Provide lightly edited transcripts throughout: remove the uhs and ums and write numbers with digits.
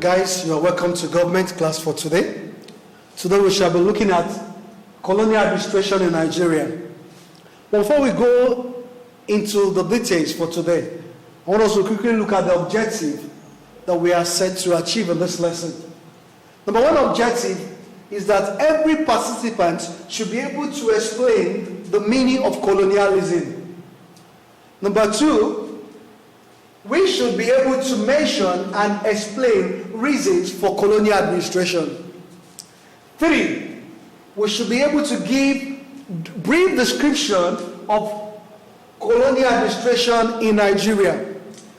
Guys, you are welcome to government class for today. Today we shall be looking at colonial administration in Nigeria. But before we go into the details for today, I want us to quickly look at the objective that we are set to achieve in this lesson. Number one objective is that every participant should be able to explain the meaning of colonialism. Number two, we should be able to mention and explain reasons for colonial administration. Three, we should be able to give brief description of colonial administration in Nigeria.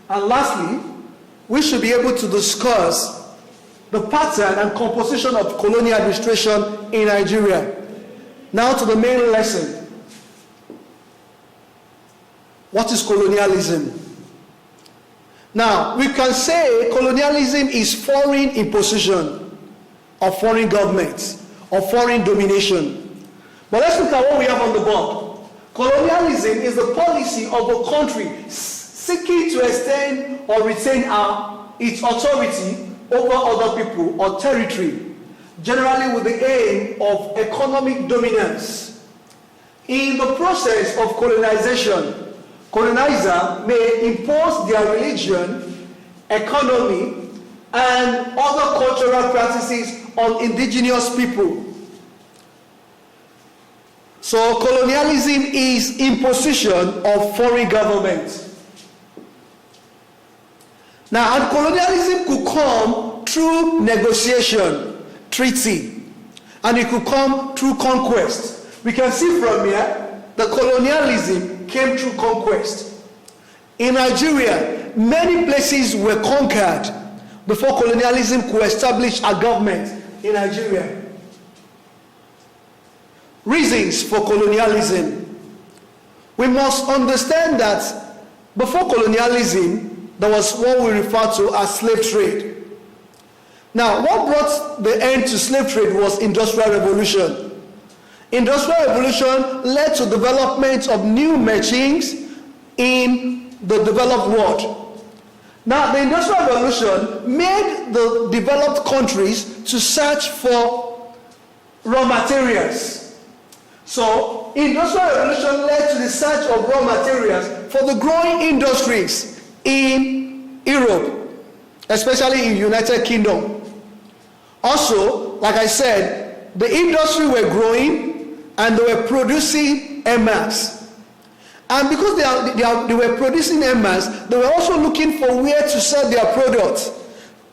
And lastly, we should be able to discuss the pattern and composition of colonial administration in Nigeria. Now to the main lesson. What is colonialism? Now, we can say colonialism is foreign imposition of foreign governments or foreign domination. But let's look at what we have on the board. Colonialism is the policy of a country seeking to extend or retain its authority over other people or territory, generally with the aim of economic dominance. In the process of colonization, colonizer may impose their religion, economy, and other cultural practices on indigenous people. So colonialism is imposition of foreign government. Now, and colonialism could come through negotiation, treaty, and it could come through conquest. We can see from here that colonialism came through conquest. In Nigeria, many places were conquered before colonialism could establish a government in Nigeria. Reasons for colonialism. We must understand that before colonialism, there was what we refer to as slave trade. Now, what brought the end to slave trade was Industrial Revolution. Industrial Revolution led to development of new machines in the developed world. Now, the Industrial Revolution made the developed countries to search for raw materials. So, Industrial Revolution led to the search of raw materials for the growing industries in Europe, especially in the United Kingdom. Also, like I said, the industry were growing and they were producing en masse. And because they were producing en masse, they were also looking for where to sell their products.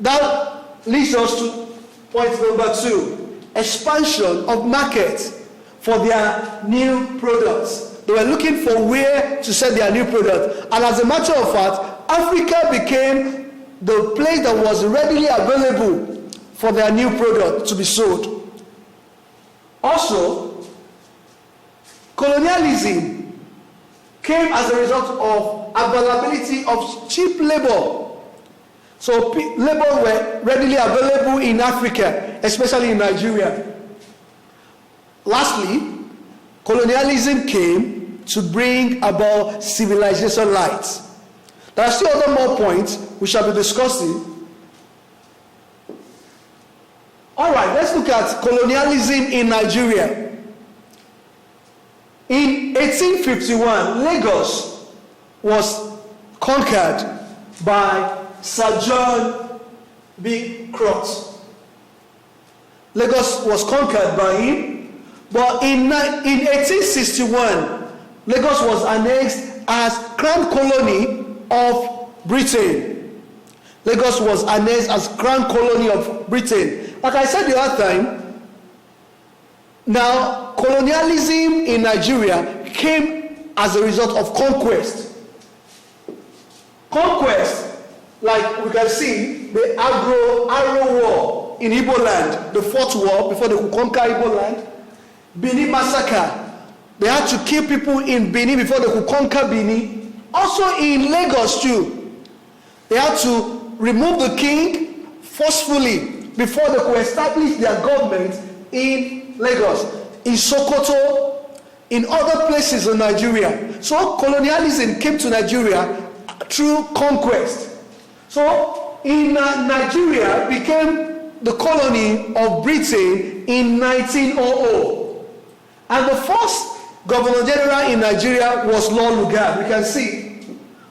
That leads us to point number two, expansion of markets for their new products. They were looking for where to sell their new products. And as a matter of fact, Africa became the place that was readily available for their new product to be sold. Also, colonialism came as a result of availability of cheap labor. So labor were readily available in Africa, especially in Nigeria. Lastly, colonialism came to bring about civilization light. There are still other more points we shall be discussing. All right, let's look at colonialism in Nigeria. In 1851, Lagos was conquered by Sir John B. Crofts. Lagos was conquered by him, but in 1861, Lagos was annexed as Crown Colony of Britain. Lagos was annexed as Crown Colony of Britain. Like I said the other time, now colonialism in Nigeria came as a result of conquest. Conquest, like we can see, the Arrow War in Igbo land, the fourth war before they could conquer Igbo land, Benin massacre. They had to kill people in Benin before they could conquer Benin. Also in Lagos too. They had to remove the king forcefully before they could establish their government in Lagos, in Sokoto, in other places in Nigeria. So colonialism came to Nigeria through conquest. So in Nigeria became the colony of Britain in 1900. And the first Governor General in Nigeria was Lord Lugard. We can see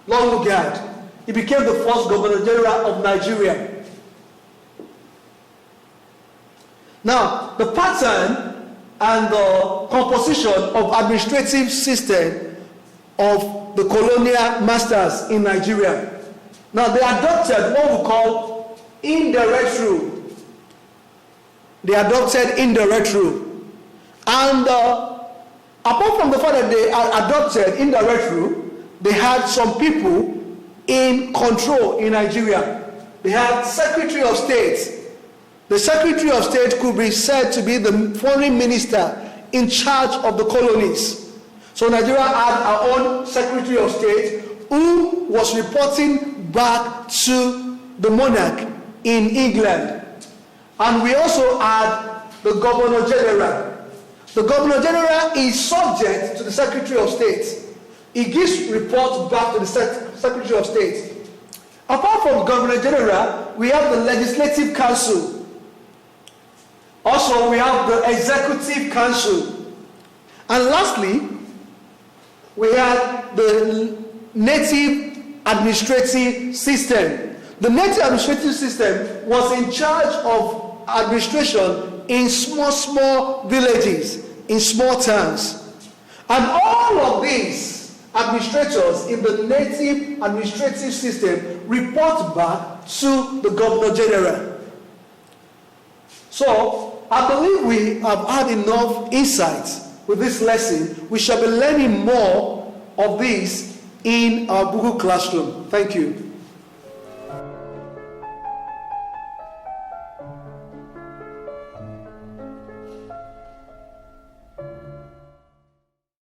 Lord Lugard. He became the first Governor General of Nigeria. Now, the pattern and the composition of administrative system of the colonial masters in Nigeria. Now, they adopted what we call indirect rule. They adopted indirect rule. And apart from the fact that they adopted indirect rule, they had some people in control in Nigeria. They had Secretary of State. The Secretary of State could be said to be the foreign minister in charge of the colonies. So Nigeria had our own Secretary of State who was reporting back to the monarch in England. And we also had the Governor General. The Governor General is subject to the Secretary of State. He gives reports back to the Secretary of State. Apart from Governor General, we have the Legislative Council. Also, we have the Executive Council. And lastly, we have the Native Administrative System. The Native Administrative System was in charge of administration in small villages, in small towns. And all of these administrators in the Native Administrative System report back to the Governor General. So, I believe we have had enough insights with this lesson. We shall be learning more of this in our Google Classroom. Thank you.